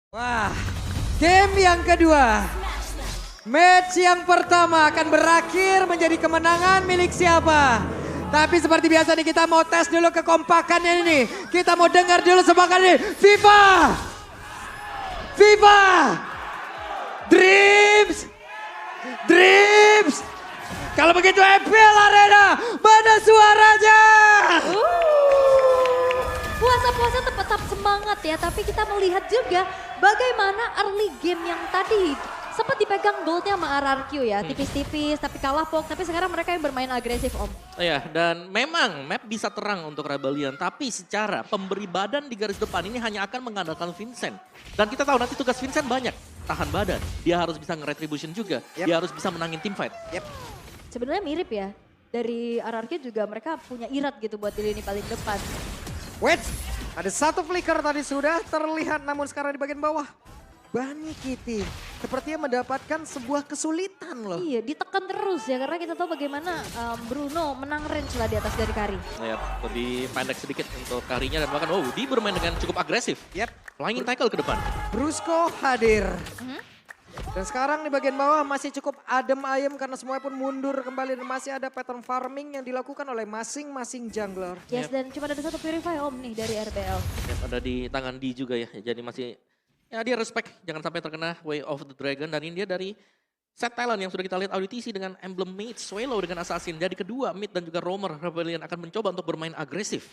Wah, game yang kedua. Match yang pertama akan berakhir menjadi kemenangan milik siapa? Tapi seperti biasa nih kita mau tes dulu kekompakannya ini. Kita mau dengar dulu semangat ini. Viva! Viva! Dreams! Dreams! Kalau begitu FPL Arena, mana suaranya? Puasa-puasa tetap semangat ya, tapi kita melihat juga bagaimana early game yang tadi sempat dipegang goldnya sama RRQ ya, tipis-tipis tapi kalah pok, tapi sekarang mereka yang bermain agresif Om. Iya, dan memang map bisa terang untuk Rebellion, tapi secara pemberi badan di garis depan ini hanya akan mengandalkan Vincent. Dan kita tahu nanti tugas Vincent banyak, tahan badan, dia harus bisa nge-retribution juga, dia harus bisa menangin teamfight. Sebenarnya mirip ya, dari RRQ juga mereka punya irat gitu buat di lini paling depan. Wait, ada satu flicker tadi sudah terlihat namun sekarang di bagian bawah. Bunny Kitty sepertinya mendapatkan sebuah kesulitan loh. Iya, ditekan terus ya karena kita tahu bagaimana Bruno menang range lah di atas dari Kari. Ya, lebih pendek sedikit untuk karinya dan bahkan dia bermain dengan cukup agresif. Flying tackle ke depan. Brusco hadir. Dan sekarang di bagian bawah masih cukup adem ayem karena semuanya pun mundur kembali dan masih ada pattern farming yang dilakukan oleh masing-masing jungler. Yes, dan cuma ada satu Purify Om nih dari RBL. Ada di tangan D juga ya, jadi masih ya dia respect jangan sampai terkena Way of the Dragon dan ini dia dari set talent yang sudah kita lihat AudiTC dengan emblem mage, Swallow dengan assassin. Jadi kedua mid dan juga roamer Rebellion akan mencoba untuk bermain agresif.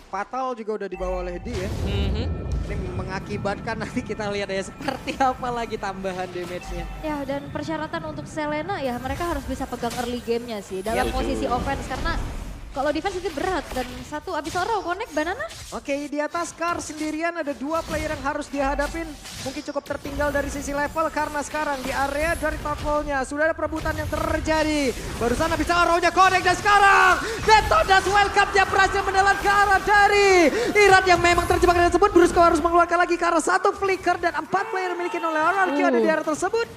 Fatal juga udah dibawa oleh D ya. Ini mengakibatkan nanti kita lihat ya seperti apa lagi tambahan damage-nya. Ya dan persyaratan untuk Selena ya mereka harus bisa pegang early game-nya sih dalam posisi offense karena kalau defense itu berat dan satu abis orang connect banana. Oke, di atas Kar sendirian ada dua player yang harus dihadapin. Mungkin cukup tertinggal dari sisi level karena sekarang di area dari top-nya sudah ada perebutan yang terjadi. Barusan habis arrow-nya connect dan sekarang Detonas welcome-nya berhasil menelan ke arah dari Irat yang memang terjebak dan tersebut. Brusco harus mengeluarkan lagi karena satu flicker dan 4 player dimiliki oleh RRQ ada di area tersebut.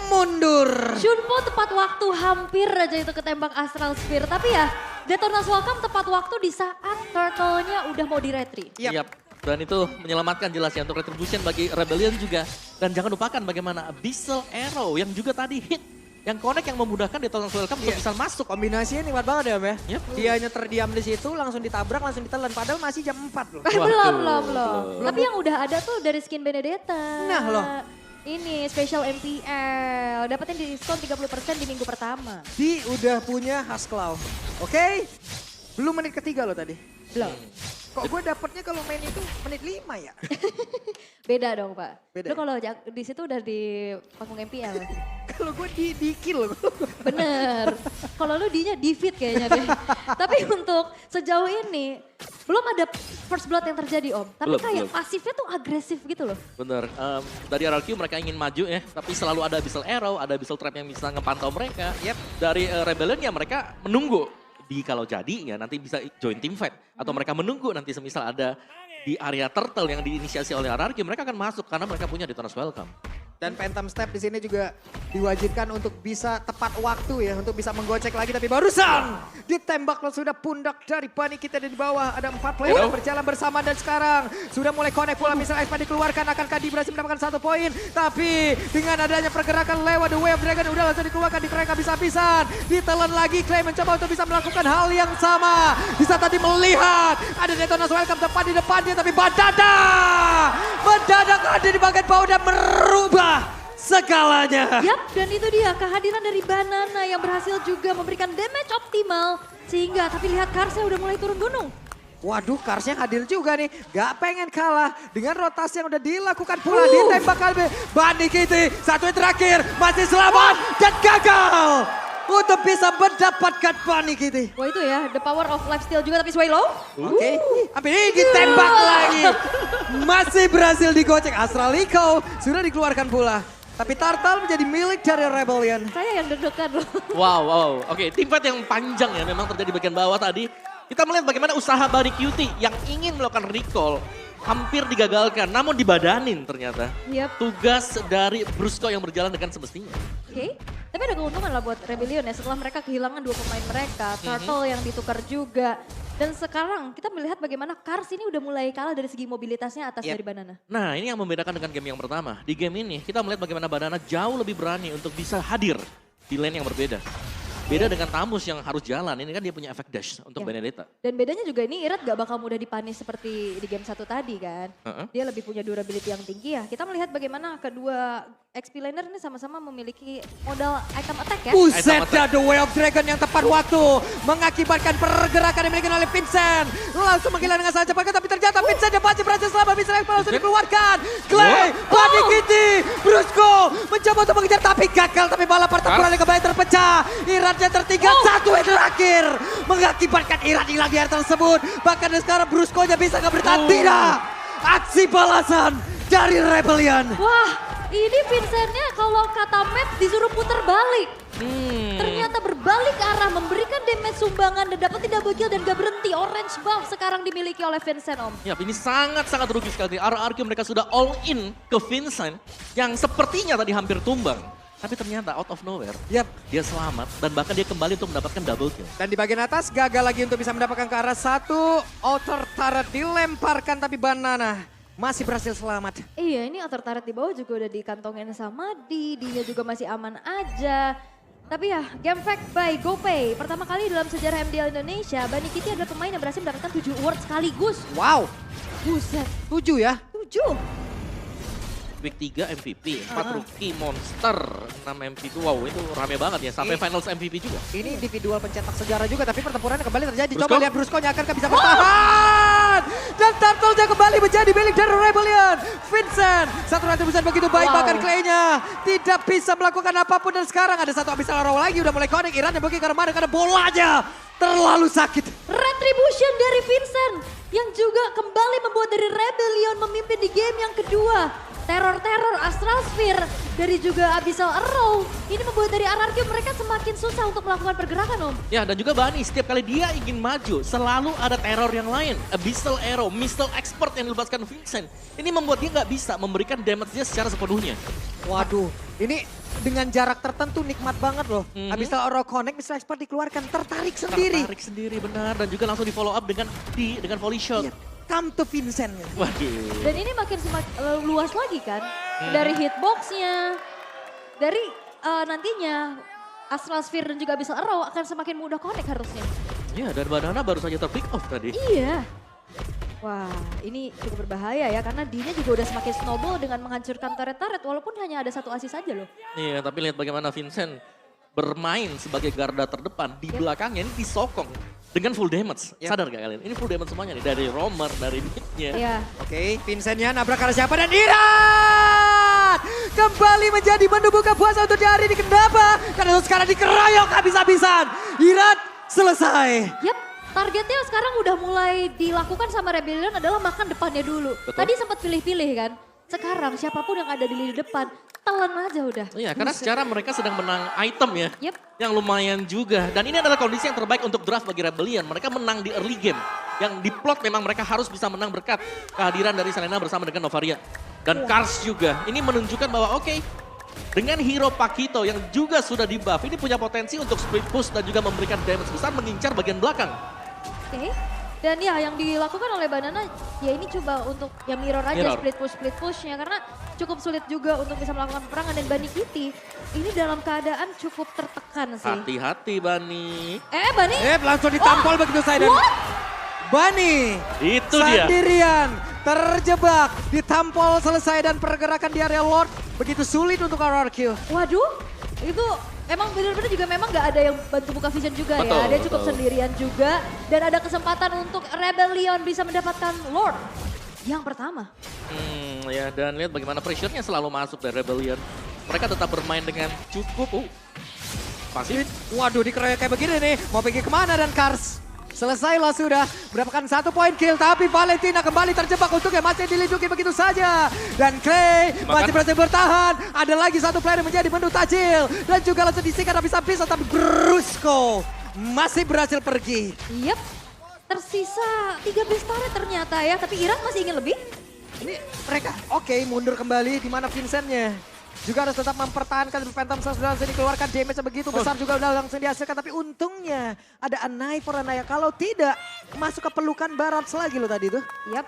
Mundur. Shunpo tepat waktu hampir aja itu ketembak Astral Spear tapi ya Detonas welcome tepat waktu di saat turtle-nya udah mau di-retry. Yap. Dan itu menyelamatkan jelas ya untuk retribution bagi Rebellion juga. Dan jangan lupakan bagaimana Abyssal Arrow yang juga tadi hit. Yang connect yang memudahkan Detonas welcome untuk bisa masuk. Kombinasinya nikmat banget ya Om ya. Yep. Dia hanya terdiam di situ langsung ditabrak langsung ditelan padahal masih jam 4 loh. Belum. Tapi yang udah ada tuh dari skin Benedetta. Nah loh. Ini special MPL, dapetin diskon 30% di minggu pertama. Di udah punya Hasclaw. Oke? Belum menit ketiga loh tadi. Belum. Kok gue dapetnya kalau main itu menit 5 ya? Beda dong Pak. Beda Lu ya? kalau di situ udah di panggung MPL. Kalau gue di kill loh. Bener. Kalau lu dinya di-feed kayaknya deh. Tapi untuk sejauh ini belum ada first blood yang terjadi Om. Tapi Belum, kayak belum. pasifnya tuh agresif gitu loh. Bener, dari RRQ mereka ingin maju ya, tapi selalu ada Abyssal Arrow, ada Abyssal Trap yang bisa ngepantau mereka. Dari Rebellion ya mereka menunggu. Kalau jadi ya nanti bisa join team fight. Atau mereka menunggu nanti semisal ada di area turtle yang diinisiasi oleh RRQ, mereka akan masuk karena mereka punya Detonas welcome. Dan Phantom Step di sini juga diwajibkan untuk bisa tepat waktu ya. Untuk bisa menggocek lagi tapi barusan ditembak lo sudah pundak dari Bunny kita di bawah. Ada 4 player yang berjalan bersama dan sekarang sudah mulai connect pula. Misal Expa dikeluarkan akankah Di berhasil mendapatkan 1 poin. Tapi dengan adanya pergerakan lewat The Way of Dragon udah langsung dikeluarkan di mereka bisa-bisan. Ditelan lagi Clay mencoba untuk bisa melakukan hal yang sama. Bisa tadi melihat ada Detonas welcome tepat di depannya tapi mendadak ada di bagian bawah dan merubah segalanya. Yap, dan itu dia kehadiran dari Banana yang berhasil juga memberikan damage optimal. Sehingga, tapi lihat Karsnya udah mulai turun gunung. Waduh, Karsnya hadir juga nih. Gak pengen kalah dengan rotasi yang udah dilakukan pula. Ditembak kali Bunny Kitty. Satu yang terakhir, masih selamat dan gagal. Untuk bisa mendapatkan Bunny Kitty. Wah itu ya, the power of lifesteal juga tapi Swallow. Oke, tapi ini ditembak lagi. Masih berhasil digocek. Astraliko sudah dikeluarkan pula. Tapi Turtle menjadi milik dari Rebellion. Saya yang deg-degan loh. Wow. Oke, team fight yang panjang ya memang terjadi bagian bawah tadi. Kita melihat bagaimana usaha Bunny Cutie yang ingin melakukan recall hampir digagalkan, namun dibadanin ternyata. Yap. Tugas dari Brusco yang berjalan dengan semestinya. Oke. Tapi ada keuntungan lah buat Rebellion ya setelah mereka kehilangan 2 pemain mereka. Turtle yang ditukar juga. Dan sekarang kita melihat bagaimana Cars ini udah mulai kalah dari segi mobilitasnya atas dari Banana. Nah ini yang membedakan dengan game yang pertama. Di game ini kita melihat bagaimana Banana jauh lebih berani untuk bisa hadir di lane yang berbeda. Beda dengan Tamus yang harus jalan, ini kan dia punya efek dash untuk Benedetta. Dan bedanya juga ini Irat gak bakal mudah dipanis seperti di game 1 tadi kan. Dia lebih punya durability yang tinggi ya. Kita melihat bagaimana kedua XP laner ini sama-sama memiliki modal item attack ya. Buset dah, The Way of Dragon yang tepat waktu. Mengakibatkan pergerakan yang dimiliki oleh Vincent. Langsung menghilang dengan sangat cepat, tapi ternyata Vincent yang masih berhasil selamat. Vincent yang langsung dikeluarkan. Clay, Bunny Kitty, Brusco mencoba untuk mengejar tapi gagal. Tapi malah pertempuran yang kembali terpecah. Irat yang tertinggal satu yang terakhir. Mengakibatkan Irat hilang di area tersebut. Bahkan sekarang Brusco-nya bisa nggak bertahan. Tidak. Aksi balasan dari Rebellion. Wah. Ini Vincentnya kalau kata map disuruh putar balik. Ternyata berbalik arah, memberikan damage sumbangan dan dapat double kill dan gak berhenti. Orange buff sekarang dimiliki oleh Vincent Om. Ya ini sangat-sangat rugi sekali. RRQ mereka sudah all in ke Vincent yang sepertinya tadi hampir tumbang. Tapi ternyata out of nowhere, dia selamat dan bahkan dia kembali untuk mendapatkan double kill. Dan di bagian atas gagal lagi untuk bisa mendapatkan ke arah satu. Outer turret dilemparkan tapi Banana masih berhasil selamat. Iya, ini outer turret di bawah juga udah dikantongin sama Dinya juga masih aman aja. Tapi ya, game fact by GoPay. Pertama kali dalam sejarah MDL Indonesia, Bunny Kitty adalah pemain yang berhasil mendapatkan 7 award sekaligus. Wow, Buset, 7 ya? 7. Week 3 MVP, 4 rookie monster, 6 MVP. Wow itu rame banget ya, sampai finals MVP juga. Ini individual pencetak sejarah juga, tapi pertempurannya kembali terjadi. Brusco. Coba lihat Brusco-nya akankah bisa bertahan. Dan Turtle-nya kembali menjadi milik dari Rebellion. Vincent, satu rantai besar begitu baik, bahkan Clay-nya tidak bisa melakukan apapun. Dan sekarang ada satu Abyssal Arrow lagi, udah mulai connect. Iran yang pergi karena bolanya terlalu sakit. Retribution dari Vincent yang juga kembali membuat dari Rebellion memimpin di game yang kedua. Teror-teror Astral Sphere dari juga Abyssal Arrow. Ini membuat dari RRQ mereka semakin susah untuk melakukan pergerakan Om. Ya dan juga Bunny setiap kali dia ingin maju selalu ada teror yang lain. Abyssal Arrow, Missile Expert yang dilepaskan Vincent. Ini membuat dia nggak bisa memberikan damage dia secara sepenuhnya. Waduh, ini dengan jarak tertentu nikmat banget loh. Abyssal Arrow Connect, Missile Expert dikeluarkan, tertarik sendiri. Tertarik sendiri benar dan juga langsung di follow up dengan volley shot. Iya. Come to Vincent. Waduh. Dan ini makin luas lagi kan. Dari hitboxnya, dari nantinya Astral Sphere dan juga Abyssal Arrow akan semakin mudah connect harusnya. Ya dan Banana baru saja ter-pick off tadi. Iya. Wah ini cukup berbahaya ya karena Dinya juga udah semakin snowball dengan menghancurkan turret-turret walaupun hanya ada satu assist saja loh. Iya tapi lihat bagaimana Vincent bermain sebagai garda terdepan di belakangnya ini disokong dengan full damage. Sadar gak kalian? Ini full damage semuanya nih dari Romer, dari midnya. Iya. Oke, Vincentnya nabrak arah siapa dan Irat kembali menjadi menu buka puasa untuk di hari ini. Kenapa? Karena sekarang dikeroyok habis-habisan. Irat selesai. Yap, targetnya sekarang udah mulai dilakukan sama Rebellion adalah makan depannya dulu. Betul. Tadi sempat pilih-pilih kan. Sekarang siapapun yang ada di lini depan, telan aja udah. Iya karena secara mereka sedang menang item ya. Yep. Yang lumayan juga. Dan ini adalah kondisi yang terbaik untuk draft bagi Rebellion. Mereka menang di early game. Yang di plot memang mereka harus bisa menang berkat kehadiran dari Selena bersama dengan Novaria. Dan Cars juga. Ini menunjukkan bahwa oke, dengan hero Pakito yang juga sudah di buff. Ini punya potensi untuk split push dan juga memberikan damage besar mengincar bagian belakang. Oke. Dan ya yang dilakukan oleh Banana ya ini coba untuk ya mirror aja split pushnya karena cukup sulit juga untuk bisa melakukan peperangan dan Bunny Kitty ini dalam keadaan cukup tertekan sih. Hati-hati Bunny. Bunny. Langsung ditampol begitu saya dan Bunny. Itu dia. Sendirian terjebak, ditampol selesai dan pergerakan di area Lord begitu sulit untuk RRQ. Waduh, itu emang benar-benar juga memang nggak ada yang bantu buka vision juga ya. Dia cukup sendirian juga dan ada kesempatan untuk Rebellion bisa mendapatkan Lord yang pertama. Ya dan lihat bagaimana pressure-nya selalu masuk dari Rebellion. Mereka tetap bermain dengan cukup pasif. Waduh, dikeroyok kayak begini nih. Mau pergi kemana dan Cars? Selesailah sudah, mendapatkan 1 poin kill, tapi Valentina kembali terjebak untuk yang masih dilindungi begitu saja. Dan Clay masih berhasil bertahan, ada lagi 1 player yang menjadi menu tajil. Dan juga langsung disikat habis-habisan, tapi Brusco masih berhasil pergi. Yep, tersisa 13 turret ternyata ya, tapi Iran masih ingin lebih. Ini mereka, oke, mundur kembali, di mana Vincentnya? juga harus tetap mempertahankan Phantom Source sudah langsung dikeluarkan. Damage begitu besar juga udah langsung dihasilkan. Tapi untungnya ada Anai for Anaya. Kalau tidak masuk ke pelukan barat lagi loh tadi tuh. Yap,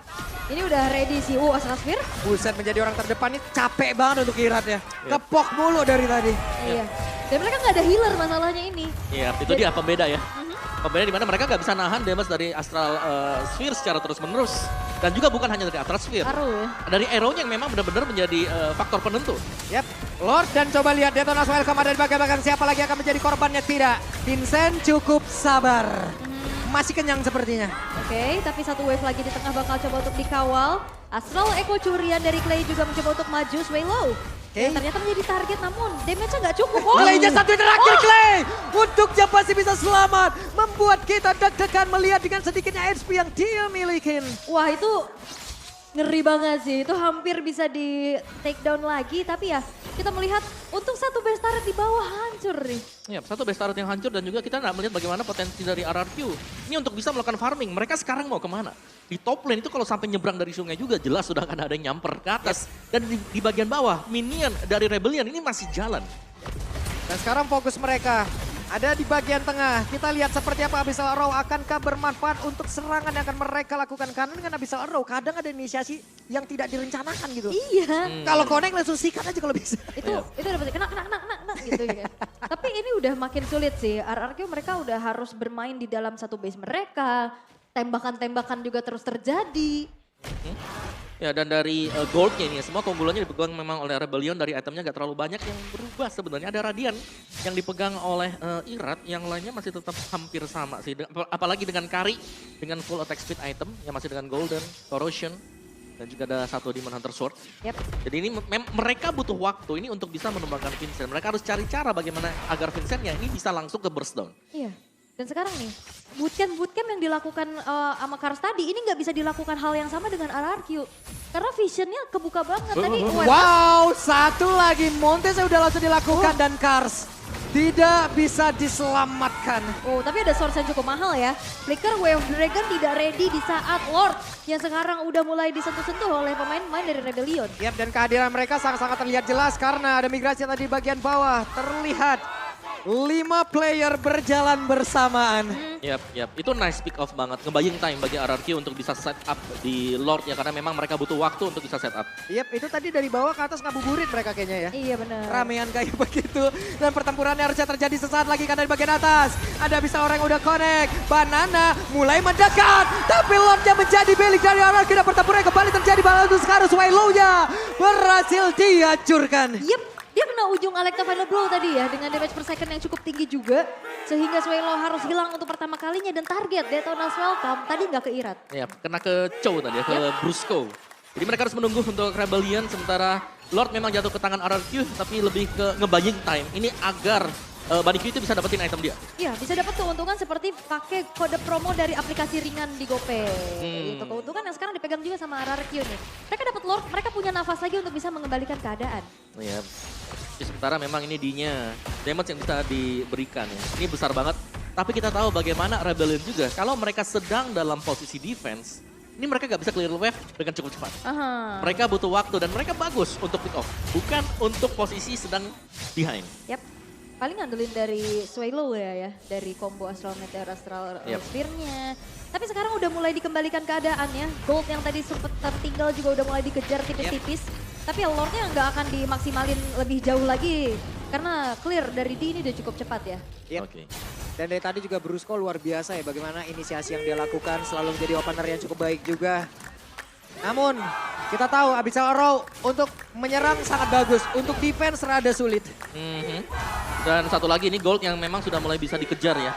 ini udah ready sih. Astral Sphere. Buset, menjadi orang terdepan ini capek banget untuk Irat ya. Kepok mulu dari tadi. Iya. Dan mereka nggak ada healer masalahnya ini. Iya, itu dia pembeda ya. Pembeda di mana mereka nggak bisa nahan damage dari Astral Sphere secara terus-menerus. Dan juga bukan hanya dari Astral Sphere. Arrow ya. Dari arrow-nya yang memang benar-benar menjadi faktor penentu. Yap, Lord dan coba lihat Detonas welcome ada di bagian siapa lagi akan menjadi korbannya tidak. Vincent cukup sabar. Masih kenyang sepertinya. Oke, tapi satu wave lagi di tengah bakal coba untuk dikawal. Astral Echo curian dari Clay juga mencoba untuk maju Swallow. Oke. Ternyata menjadi target namun damage-nya nggak cukup. Clay-nya satu yang terakhir Clay. Untuk yang masih bisa selamat. Membuat kita deg-degan melihat dengan sedikitnya HP yang dia milikin. Wah itu ngeri banget sih. Itu hampir bisa di take down lagi. Tapi ya kita melihat untuk satu base turret di bawah hancur nih. Ya, satu base turret yang hancur dan juga kita nggak melihat bagaimana potensi dari RRQ. Ini untuk bisa melakukan farming. Mereka sekarang mau kemana? Di top lane itu kalau sampai nyebrang dari sungai juga jelas sudah akan ada yang nyamper ke atas. Dan di bagian bawah, minion dari Rebellion ini masih jalan. Dan sekarang fokus mereka ada di bagian tengah. Kita lihat seperti apa Abyssal Arrow akankah bermanfaat untuk serangan yang akan mereka lakukan. Karena dengan Abyssal Arrow kadang ada inisiasi yang tidak direncanakan gitu. Iya. Kalau connect langsung sikat aja kalau bisa. Itu dapat kena gitu ya. Tapi ini udah makin sulit sih. RRQ mereka udah harus bermain di dalam satu base mereka. Tembakan-tembakan juga terus terjadi. Ya, dan dari goldnya ini semua keunggulannya dipegang memang oleh Rebellion. Dari itemnya gak terlalu banyak yang berubah sebenarnya. Ada Radiant yang dipegang oleh Irat, yang lainnya masih tetap hampir sama sih. Apalagi dengan Kari, dengan full attack speed item yang masih dengan Golden, Corrosion, dan juga ada satu Demon Hunter Sword. Yep. Jadi ini mereka butuh waktu ini untuk bisa menumbangkan Vincent. Mereka harus cari cara bagaimana agar Vincentnya ini bisa langsung ke burst down. Iya. Dan sekarang nih, bootcamp yang dilakukan sama Kars tadi, ini nggak bisa dilakukan hal yang sama dengan RRQ. Karena visionnya kebuka banget tadi. Wow, satu lagi Montes udah langsung dilakukan dan Kars tidak bisa diselamatkan. Oh, tapi ada source yang cukup mahal ya. Flicker Wave Dragon tidak ready di saat Lord yang sekarang udah mulai disentuh-sentuh oleh pemain-pemain dari Rebellion. Yap, dan kehadiran mereka sangat-sangat terlihat jelas karena ada migrasi tadi di bagian bawah. Terlihat 5 player berjalan bersamaan. Yap. Itu nice pick off banget. Ngebaying time bagi RRQ untuk bisa set up di Lord ya. Karena memang mereka butuh waktu untuk bisa set up. Yap, itu tadi dari bawah ke atas ngabuburit mereka kayaknya ya. Iya benar. Ramean kayak begitu. Dan pertempurannya harusnya terjadi sesaat lagi karena di bagian atas. Ada bisa orang yang udah connect. Banana mulai mendekat. Tapi Lordnya menjadi milik dari RRQ. Dan pertempurannya kembali terjadi. Balantus sekarang Swallow-nya berhasil dihancurkan. Yep. Dia kena ujung Alecta Final Blow tadi ya, dengan damage per second yang cukup tinggi juga. Sehingga Swallow harus hilang untuk pertama kalinya dan target Detonas Welcome tadi nggak ke Irat. Ya, kena ke Chow tadi ya, ke Brusco. Jadi mereka harus menunggu untuk Rebellion, sementara Lord memang jatuh ke tangan RRQ, tapi lebih ke ngebaying time. Ini agar Bunny Q itu bisa dapetin item dia. Iya, bisa dapat keuntungan seperti pakai kode promo dari aplikasi ringan di GoPay. Itu keuntungan yang sekarang dipegang juga sama RRQ nih. Mereka dapat Lord, mereka punya nafas lagi untuk bisa mengembalikan keadaan. Iya. Sementara memang ini D-nya, damage yang bisa diberikan ya. Ini besar banget. Tapi kita tahu bagaimana Rebellion juga. Kalau mereka sedang dalam posisi defense, ini mereka gak bisa clear wave dengan cukup cepat. Mereka butuh waktu dan mereka bagus untuk pick off. Bukan untuk posisi sedang behind. Yap. Paling ngandelin dari Swallow ya, dari combo Astral Meteor, Astral Sphere-nya. Tapi sekarang udah mulai dikembalikan keadaannya. Gold yang tadi sempat tertinggal juga udah mulai dikejar tipis-tipis. Tapi Lord-nya nggak akan dimaksimalin lebih jauh lagi. Karena clear dari D ini udah cukup cepat ya. Yep. Dan dari tadi juga Brusco luar biasa ya bagaimana inisiasi yang dia lakukan selalu menjadi opener yang cukup baik juga. Namun kita tahu Abyssal Arrow untuk menyerang sangat bagus, untuk defense rada sulit. Dan satu lagi ini gold yang memang sudah mulai bisa dikejar ya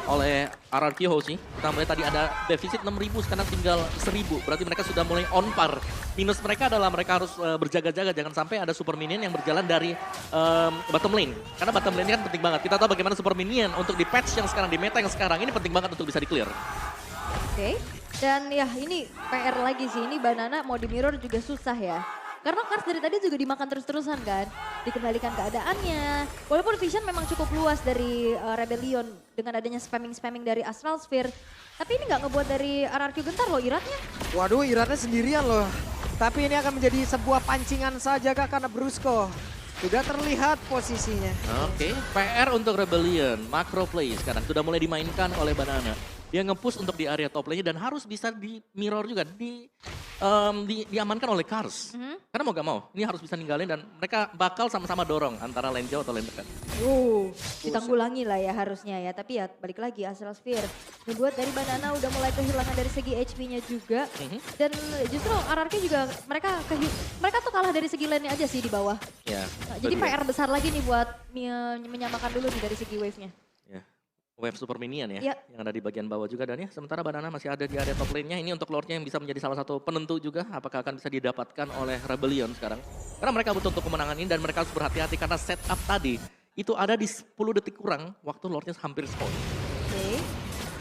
oleh RRQ Hoshi. Kita melihat tadi ada defisit 6.000, sekarang tinggal 1.000. Berarti mereka sudah mulai on par. Minus mereka adalah mereka harus berjaga-jaga jangan sampai ada super minion yang berjalan dari bottom lane. Karena bottom lane ini kan penting banget. Kita tahu bagaimana super minion untuk di patch yang sekarang, di meta yang sekarang ini penting banget untuk bisa di clear. Oke. Dan ya ini PR lagi sih, ini Banana mau di mirror juga susah ya. Karena Kars dari tadi juga dimakan terus-terusan kan. Dikembalikan keadaannya. Walaupun vision memang cukup luas dari Rebellion dengan adanya spamming-spamming dari Astral Sphere. Tapi ini nggak ngebuat dari RRQ gentar loh Iratnya. Waduh, Iratnya sendirian loh. Tapi ini akan menjadi sebuah pancingan saja kak karena Brusco Sudah terlihat posisinya. Oke, PR untuk Rebellion, macro play sekarang sudah mulai dimainkan oleh Banana. Dia nge-push untuk di area top lane-nya dan harus bisa di mirror juga, diamankan oleh Kars. Karena mau gak mau, ini harus bisa ninggalin dan mereka bakal sama-sama dorong antara lane jauh atau lane dekat. Ditanggulangi lah ya harusnya ya. Tapi ya balik lagi Astral Sphere. Ngebuat dari Banana udah mulai kehilangan dari segi HP-nya juga. Dan justru RRQ juga mereka tuh kalah dari segi lane-nya aja sih di bawah. Ya, Jadi PR besar lagi nih buat menyamakan dulu nih dari segi wave-nya. Wave Super Minion ya, Iya. yang ada di bagian bawah juga. Dan ya sementara Banana masih ada di area top lane-nya. Ini untuk Lord-nya yang bisa menjadi salah satu penentu juga. Apakah akan bisa didapatkan oleh Rebellion sekarang. Karena mereka butuh untuk kemenangan ini dan mereka harus berhati-hati karena setup tadi. Itu ada di 10 detik kurang waktu Lord-nya hampir spawn. Oke.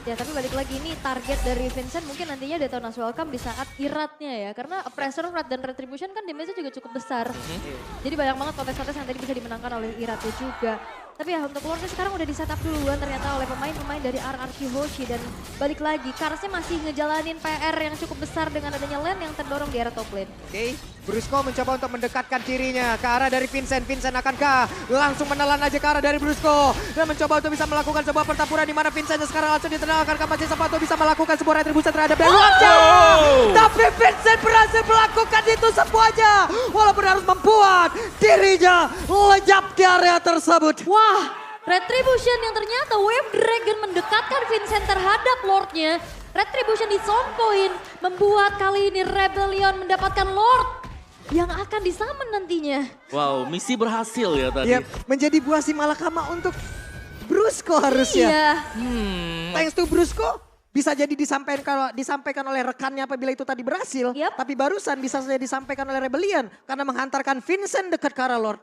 Ya tapi balik lagi ini target dari Vincent mungkin nantinya Detonas Welcome di saat iratnya ya. Karena Pressure Rat dan Retribution kan damage-nya juga cukup besar. Jadi banyak banget kontes-kontes yang tadi bisa dimenangkan oleh iratnya juga. Tapi ya untuk Lordnya sekarang udah di setup duluan ternyata oleh pemain-pemain dari RRQ Hoshi. Dan balik lagi Karsnya masih ngejalanin PR yang cukup besar dengan adanya lane yang terdorong di area top lane. Oke, Brusco mencoba untuk mendekatkan dirinya ke arah dari Vincent. Vincent akankah langsung menelan aja ke arah dari Brusco. Dan mencoba untuk bisa melakukan sebuah pertempuran di mana Vincent sekarang langsung ditenang. Akankah masih sempat untuk bisa melakukan sebuah retribusi terhadap dari Lordnya. Tapi Vincent berhasil melakukan itu semuanya. Walaupun harus membuat dirinya lenyap di area tersebut. Wah, Retribution yang ternyata Wave Dragon mendekatkan Vincent terhadap Lordnya. Retribution di zone point membuat kali ini Rebellion mendapatkan Lord yang akan disummon nantinya. Wow, misi berhasil ya tadi. Yap, menjadi buah si malakama untuk Brusco harusnya. Iya. Thanks to Brusco bisa jadi disampaikan oleh rekannya apabila itu tadi berhasil. Yap. Tapi barusan bisa saja disampaikan oleh Rebellion karena menghantarkan Vincent dekat ke arah Lord.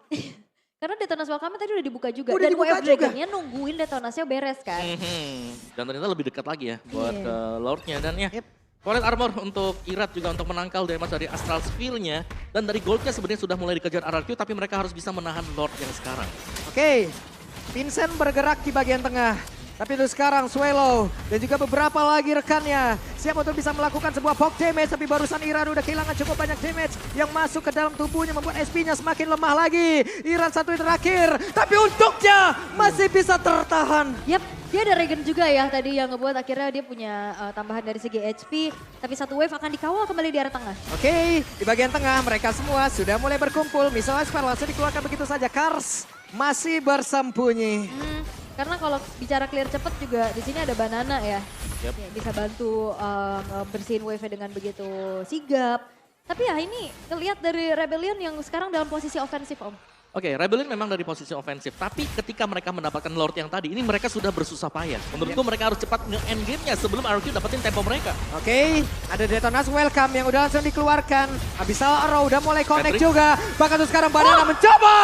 Karena Detonas Welcome tadi udah dibuka juga. Udah Dan dibuka Wave juga. Dragonnya nungguin Detonasnya beres kan. Dan ternyata lebih dekat lagi ya buat Iya. ke Lord-nya. Dan ya, Yep. Coiled Armor untuk Irat juga untuk menangkal damage dari Astral Sphere-nya. Dan dari Gold-nya sebenarnya sudah mulai dikejar RRQ tapi mereka harus bisa menahan Lord yang sekarang. Oke, Vincent bergerak di bagian tengah. Tapi untuk sekarang Swallow dan juga beberapa lagi rekannya siap untuk bisa melakukan sebuah poke damage. Tapi barusan Iran udah kehilangan cukup banyak damage yang masuk ke dalam tubuhnya membuat SP-nya semakin lemah lagi. Iran satu yang terakhir, tapi untuknya masih bisa tertahan. Yap, dia ada regen juga ya tadi yang ngebuat akhirnya dia punya tambahan dari segi HP. Tapi satu wave akan dikawal kembali di area tengah. Oke, di bagian tengah mereka semua sudah mulai berkumpul. Misalnya Spell langsung dikeluarkan begitu saja. Kars masih bersembunyi. Karena kalau bicara clear cepet juga di sini ada Banana ya. Yep. Ya, bisa bantu bersihin wave dengan begitu sigap. Tapi ya ini ngelihat dari Rebellion yang sekarang dalam posisi ofensif Om. Oke, Rebellion memang dari posisi ofensif. Tapi ketika mereka mendapatkan Lord yang tadi, ini mereka sudah bersusah payah. Menurutku mereka harus cepat nge-end game-nya sebelum RQ dapetin tempo mereka. Oke, ada Detonas Welcome yang udah langsung dikeluarkan. Abyssal Arrow udah mulai connect Patrick. juga. Bahkan tuh sekarang Banana mencoba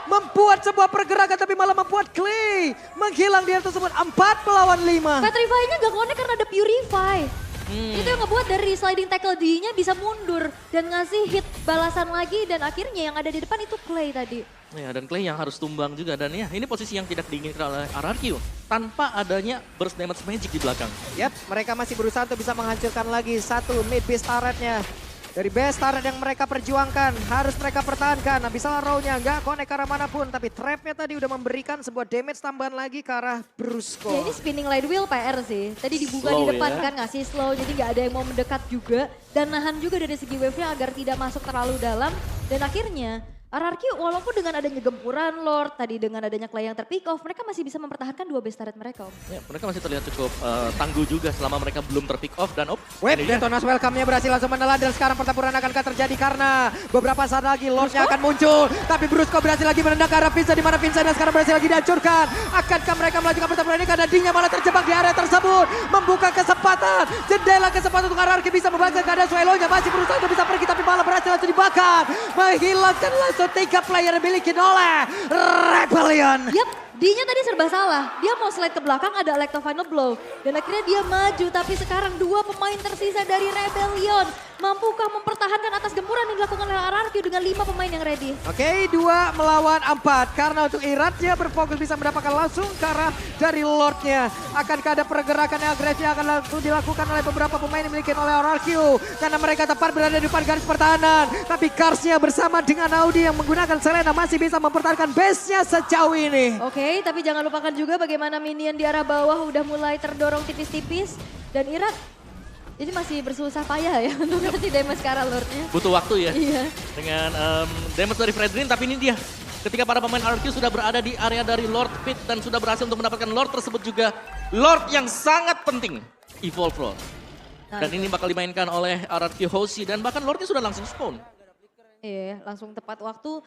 membuat sebuah pergerakan tapi malah membuat Clay menghilang di atas tersebut 4 melawan 5. Petrify-nya gak connect karena ada Purify. Itu yang ngebuat dari sliding tackle D-nya bisa mundur dan ngasih hit balasan lagi dan akhirnya yang ada di depan itu Clay tadi. Ya, dan Clay yang harus tumbang juga. Dan ya, ini posisi yang tidak diinginkan oleh RRQ. Tanpa adanya burst damage magic di belakang. Yap, mereka masih berusaha untuk bisa menghancurkan lagi satu mid base turretnya. Dari base turret yang mereka perjuangkan, harus mereka pertahankan. Abyssal Arrow-nya nggak connect ke arah manapun, tapi trap-nya tadi udah memberikan sebuah damage tambahan lagi ke arah Brusco. Ya ini spinning light wheel PR sih. Tadi dibuka Slow di depan ya. kan ngasih slow jadi nggak ada yang mau mendekat juga. Dan nahan juga dari segi wave-nya agar tidak masuk terlalu dalam. Dan akhirnya RRQ walaupun dengan adanya gempuran Lord, tadi dengan adanya Clay yang terpick off, mereka masih bisa mempertahankan dua base turret mereka Om. Ya, mereka masih terlihat cukup tangguh juga selama mereka belum terpick off. Dan Wave Detonas Welcome-nya berhasil langsung menelan dan sekarang pertempuran akankah terjadi karena beberapa saat lagi Lord-nya akan muncul. Tapi Brusco berhasil lagi menendang ke arah Vincent di mana Vincent yang sekarang berhasil lagi dihancurkan. Akankah mereka melanjutkan pertempuran ini karena Dinya malah terjebak di area tersebut. Membuka kesempatan, jendela kesempatan untuk RRQ bisa membaca keadaan Swallow-nya. Masih berusaha untuk bisa pergi tapi malah berhasil langsung dibakar. Menghilangkan langsung 3 player yang dimiliki oleh Rebellion. Yap, D-nya tadi serba salah. Dia mau slide ke belakang ada Electro Final Blow. Dan akhirnya dia maju. Tapi sekarang dua pemain tersisa dari Rebellion. Mampukah mempertahankan atas gempuran yang dilakukan oleh RRQ dengan 5 pemain yang ready? Oke, 2 melawan 4. Karena untuk Iratnya berfokus bisa mendapatkan langsung ke arah dari Lordnya. Akankah ada pergerakan yang agresif yang akan langsung dilakukan oleh beberapa pemain yang dimiliki oleh RRQ. Karena mereka tepat berada di depan garis pertahanan. Tapi Karsnya bersama dengan Audi yang menggunakan Selena masih bisa mempertahankan base-nya sejauh ini. Oke, tapi jangan lupakan juga bagaimana minion di arah bawah udah mulai terdorong tipis-tipis. Dan Irat ini masih bersusah payah ya untuk ngasih damage ke arah Lordnya. Butuh waktu ya. Iya. Dengan damage dari Fredrin, tapi ini dia. Ketika para pemain RRQ sudah berada di area dari Lord Pit dan sudah berhasil untuk mendapatkan Lord tersebut juga. Lord yang sangat penting, Evolve Lord. Dan ini bakal dimainkan oleh RRQ Hoshi dan bahkan Lordnya sudah langsung spawn. Iya, langsung tepat waktu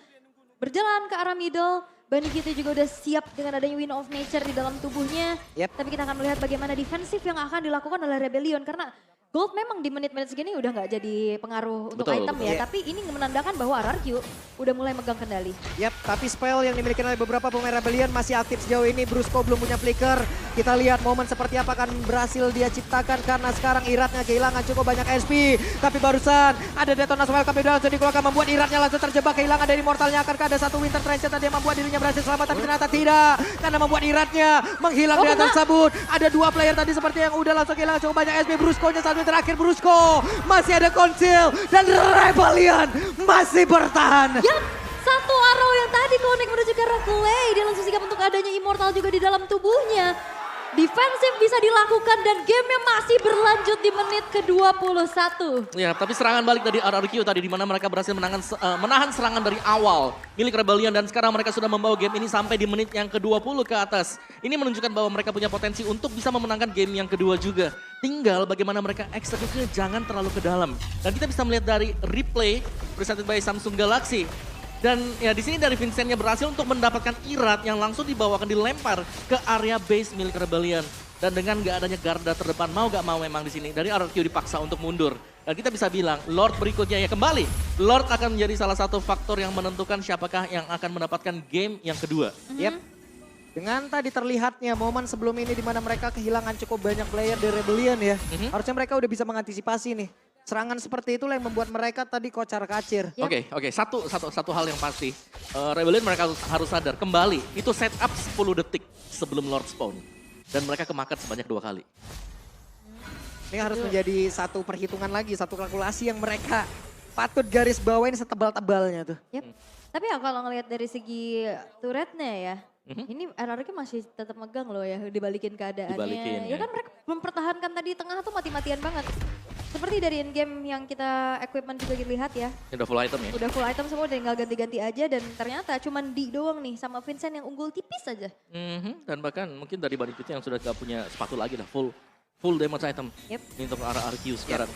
berjalan ke arah middle. Bunny kita juga udah siap dengan adanya Wind of Nature di dalam tubuhnya. Yep. Tapi kita akan melihat bagaimana defensif yang akan dilakukan oleh Rebellion. Karena Gold memang di menit-menit segini udah nggak jadi pengaruh untuk Betul, item betul. ya. Tapi ini menandakan bahwa RRQ udah mulai megang kendali. Yap, tapi spell yang dimiliki oleh beberapa pemain Rebellion masih aktif sejauh ini. Brusco belum punya flicker. Kita lihat momen seperti apa akan berhasil dia ciptakan karena sekarang Iratnya kehilangan cukup banyak SP. Tapi barusan ada detonasi welcome yang langsung dikeluarkan membuat Iratnya langsung terjebak kehilangan dari mortalnya. Akankah ada satu winter trench tadi yang membuat dirinya berhasil selamat tapi ternyata tidak. Karena membuat Iratnya menghilang di atas tersebut. Ada 2 player tadi seperti yang udah langsung kehilangan cukup banyak SP. Brusco-nya satu terakhir Brusco. Masih ada Conceal dan Rebellion masih bertahan. Yap, satu arrow yang tadi connect menuju ke arah Clay. Dia langsung sigap untuk adanya Immortal juga di dalam tubuhnya. Defensif bisa dilakukan dan gamenya masih berlanjut di menit ke-21. Ya, tapi serangan balik dari RRQ tadi di mana mereka berhasil menahan serangan dari awal milik Rebellion dan sekarang mereka sudah membawa game ini sampai di menit yang ke-20 ke atas. Ini menunjukkan bahwa mereka punya potensi untuk bisa memenangkan game yang kedua juga. Tinggal bagaimana mereka eksekusinya jangan terlalu ke dalam. Dan kita bisa melihat dari replay presented by Samsung Galaxy. Dan ya di sini dari Vincentnya berhasil untuk mendapatkan Irat yang langsung dibawakan dilempar ke area base milik Rebellion. Dan dengan gak adanya garda terdepan mau gak mau memang di sini dari RRQ dipaksa untuk mundur. Dan kita bisa bilang Lord berikutnya ya kembali. Lord akan menjadi salah satu faktor yang menentukan siapakah yang akan mendapatkan game yang kedua. Yep. Dengan tadi terlihatnya momen sebelum ini di mana mereka kehilangan cukup banyak player dari Rebellion ya. Harusnya mereka udah bisa mengantisipasi nih. Serangan seperti itulah yang membuat mereka tadi kocar-kacir. Yep. Oke. Satu hal yang pasti. Rebellion mereka harus sadar kembali. Itu setup 10 detik sebelum Lord spawn. Dan mereka kemakan sebanyak 2 kali. Ini harus menjadi satu perhitungan lagi, satu kalkulasi yang mereka patut garis bawain setebal-tebalnya tuh. Yep. Tapi ya kalau ngelihat dari segi turretnya ya, ini RRQ masih tetap megang loh ya dibalikin keadaannya. Dibalikin, ya ya. kan mereka mempertahankan tadi tengah tuh mati-matian banget. Seperti dari in-game yang kita equipment juga dilihat ya. Ini udah full item ya. Udah full item semua tinggal ganti-ganti aja dan ternyata cuman D doang nih sama Vincent yang unggul tipis aja. Dan bahkan mungkin dari Bunny Pit yang sudah gak punya sepatu lagi lah. Full damage item. Yep. Ini untuk RRQ sekarang.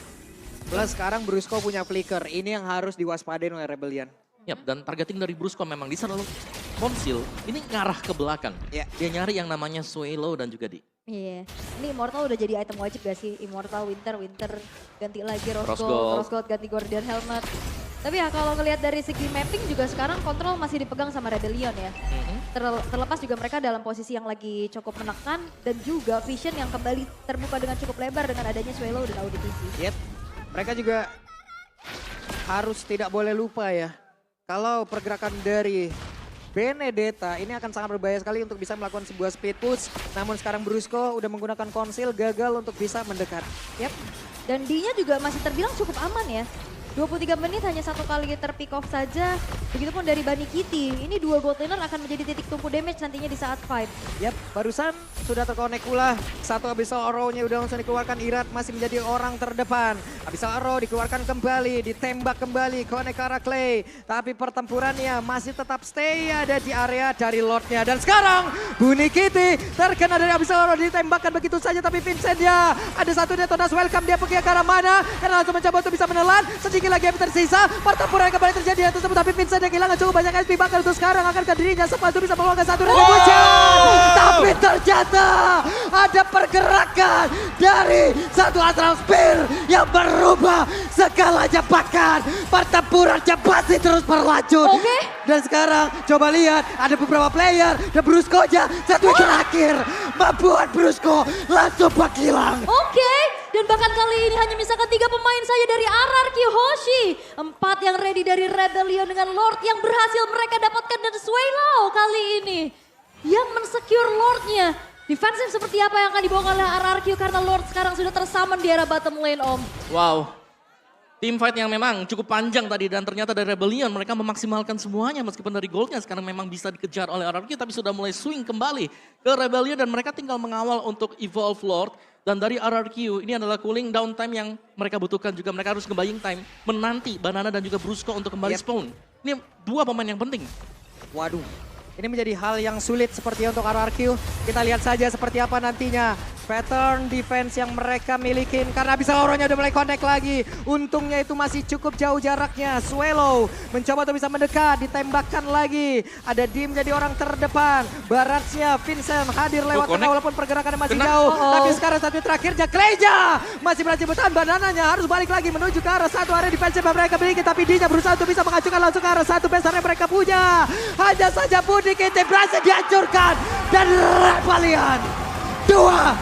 Plus sekarang Brusco punya flicker, ini yang harus diwaspadain oleh Rebellion. Yap, dan targeting dari Brusco memang dia selalu Conceal, ini ngarah ke belakang. Ya. Dia nyari yang namanya Swallow dan juga di. Iya, ini Immortal udah jadi item wajib gak sih? Immortal, Winter, ganti lagi Rose Rose Gold. Gold, ganti Guardian Helmet. Tapi ya kalau ngelihat dari segi mapping juga sekarang kontrol masih dipegang sama Rebellion ya. Terlepas juga mereka dalam posisi yang lagi cukup menekan dan juga vision yang kembali terbuka dengan cukup lebar dengan adanya Swallow dan AudiTV. Yep. Mereka juga harus tidak boleh lupa ya. Kalau pergerakan dari Benedetta ini akan sangat berbahaya sekali untuk bisa melakukan sebuah speed push. Namun sekarang Brusco udah menggunakan conceal gagal untuk bisa mendekat. Yap. Dan D-nya juga masih terbilang cukup aman ya. 23 menit hanya satu kali terpick off saja. Begitupun dari Bunny Kitty. Ini 2 gold laner akan menjadi titik tumpu damage nantinya di saat fight. Yap, barusan sudah terkonek pula. Satu Abyssal Arrow-nya udah langsung dikeluarkan. Irat masih menjadi orang terdepan. Abyssal Arrow dikeluarkan kembali, ditembak kembali, konek ke arah Clay. Tapi pertempurannya masih tetap stay ada di area dari Lordnya. Dan sekarang Bunny Kitty terkena dari Abyssal Arrow, ditembakkan begitu saja. Tapi Vincent ya, ada satu detonas welcome, dia pergi ke arah mana. Karena langsung mencoba untuk bisa menelan. Sedikit lagi yang tersisa, pertempuran kembali terjadi tersebut. Tapi Vincent yang kehilangan cukup banyak SP, bahkan untuk sekarang akan ke dirinya sempat untuk bisa mengeluarkan satu retribution. Tapi ternyata ada pergerakan dari satu Astral Spear yang berubah segalanya, bahkan pertempurannya masih terus berlanjut. Oke. Dan sekarang coba lihat ada beberapa player dan Brusco-nya satu yang terakhir membuat Brusco langsung menghilang. Oke, dan bahkan kali ini hanya misalkan 3 pemain saja dari RRQ Hoshi. 4 yang ready dari Rebellion dengan Lord yang berhasil mereka dapatkan, dan Swaylow kali ini yang mensecure Lordnya. Defensif seperti apa yang akan dibawa oleh RRQ karena Lord sekarang sudah tersummon di area bottom lane, Om. Wow. Team fight yang memang cukup panjang tadi, dan ternyata dari Rebellion mereka memaksimalkan semuanya meskipun dari goldnya sekarang memang bisa dikejar oleh RRQ, tapi sudah mulai swing kembali ke Rebellion dan mereka tinggal mengawal untuk evolve Lord. Dan dari RRQ ini adalah cooling down time yang mereka butuhkan juga, mereka harus nge-buying time menanti Banana dan juga Brusco untuk kembali spawn. Ini 2 pemain yang penting. Waduh, ini menjadi hal yang sulit seperti untuk RRQ. Kita lihat saja seperti apa nantinya pattern defense yang mereka milikin, karena bisa Auranya udah mulai connect lagi. Untungnya itu masih cukup jauh jaraknya. Swallow mencoba untuk bisa mendekat, ditembakkan lagi. Ada Dim jadi orang terdepan. Baratnya Vincent hadir lewat tengah walaupun pergerakannya masih jauh. Tapi sekarang satu terakhirnya Kleja masih berhasil bertahan. Banananya harus balik lagi menuju ke arah satu area defense yang mereka miliki. Tapi Dinya berusaha untuk bisa mengacukan langsung ke arah satu base yang mereka punya. Hanya saja Budik itu berhasil dihancurkan. Dan Rebellion 2-0.